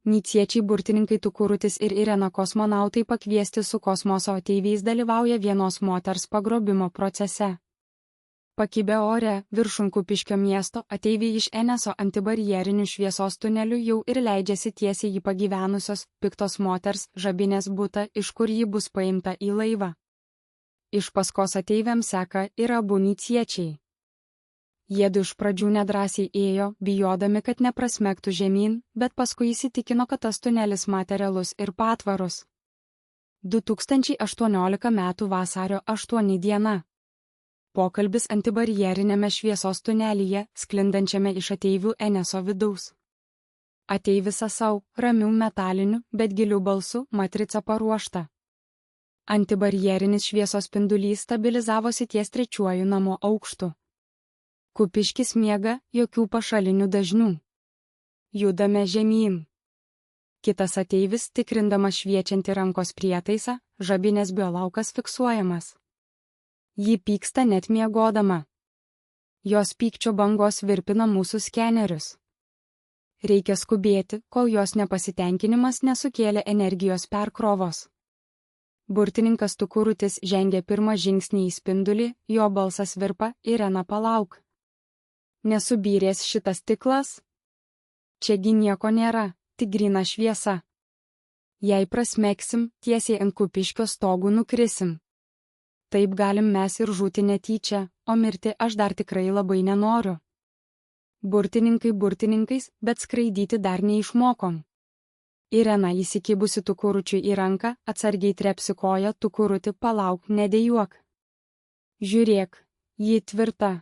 Niciečiai burtininkai Tukurutis ir Irena kosmonautai pakviesti su kosmoso ateiviais dalyvauja vienos moters pagrobimo procese. Pakibę ore, viršum Kupiškio miesto, ateiviai iš Eneso antibarjerinių šviesos tunelių jau ir leidžiasi tiesiai į pagyvenusios, piktos moters, Žabinės butą, iš kur ji bus paimta į laivą. Iš paskos ateiviams seka ir abu niciečiai. Jiedu iš pradžių nedrąsiai ėjo, bijodami, kad neprasmegtų žemyn, bet paskui įsitikino, kad tas tunelis materialus ir patvarus. 2018 m. vasario 8 diena. Pokalbis antibarjerinėme šviesos tunelyje, sklindančiame iš ateivių Eneso vidaus. Ateivis Sasau, ramių metalinių, bet gilių balsų, matrica paruošta. Antibarjerinis šviesos spindulys stabilizavosi ties trečiuoju namo aukštu. Kupiškis miega, jokių pašalinių dažnių. Judame žemyn. Kitas ateivis, tikrindamas šviečiantį rankos prietaisą, Žabinės biolaukas fiksuojamas. Ji pyksta net miegodama. Jos pykčio bangos virpina mūsų skenerius. Reikia skubėti, kol jos nepasitenkinimas nesukėlė energijos perkrovos. Burtininkas Tukurutis žengia pirmą žingsnį į spindulį, jo balsas virpa, Irena palauk. Nesubyrės šitas stiklas? Čiagi nieko nėra, tik gryna šviesa. Jei prasmegsim, tiesiai ant Kupiškio stogų nukrisim. Taip galim mes ir žūti netyčia, o mirti aš dar tikrai labai nenoriu. Burtininkai burtininkais, bet skraidyti dar neišmokom. Irena įsikibusi Tukuručiui į ranką, atsargiai trepsi koją, Tukuruti palauk, nedėjuok. Žiūrėk, ji tvirta.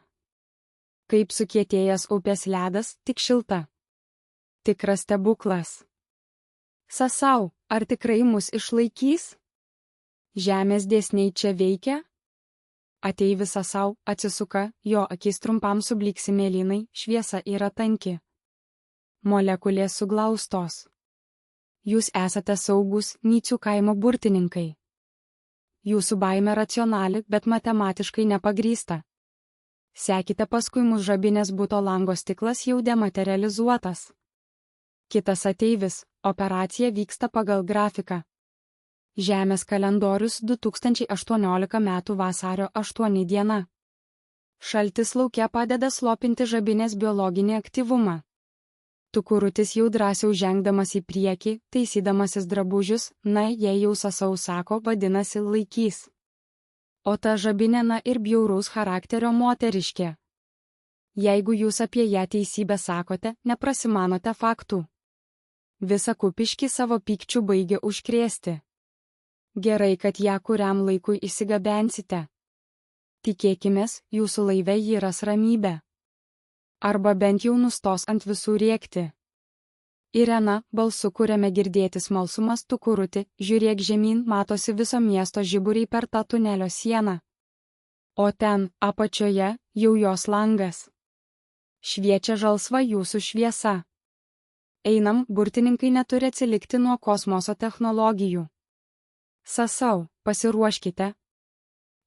Kaip sukietėjęs upės ledas, tik šilta. Tikras stebuklas. Sasau, ar tikrai mus išlaikys? Žemės dėsniai čia veikia? Ateivis Sasau atsisuka, jo akis trumpam subliksi mėlynai, šviesa yra tanki. Molekulės suglaustos. Jūs esate saugus, Nycių kaimo burtininkai. Jūsų baimė racionali, bet matematiškai nepagrįsta. Sekite paskui mus, Žabinės buto lango stiklas jau dematerializuotas. Kitas ateivis, operacija vyksta pagal grafiką. Žemės kalendorius 2018 m. vasario 8 diena. Šaltis lauke padeda slopinti Žabinės biologinį aktyvumą. Tukurutis jau drąsiau žengdamas į priekį, taisydamasis drabužius, na, jei jau Sasau sako, vadinasi laikys. O ta Žabinė ir bjauraus charakterio moteriškė. Jeigu jūs apie ją teisybę sakote, neprasimanote faktų. Visą Kupiškį savo pykčių baigia užkrėsti. Gerai, kad ją kuriam laikui įsigabensite. Tikėkimės, jūsų laive ji ras ramybę. Arba bent jau nustos ant visų rėkti. Irena, balsu kuriame girdėti smalsumas, Tukuruti, žiūrėk žemyn, matosi viso miesto žiburiai per tą tunelio sieną. O ten, apačioje, jau jos langas. Šviečia žalsva jūsų šviesa. Einam, burtininkai neturi atsilikti nuo kosmoso technologijų. Sasau, pasiruoškite.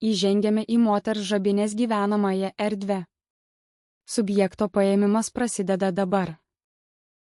Įžengiame į moters Žabinės gyvenamąją erdvę. Subjekto paėmimas prasideda dabar.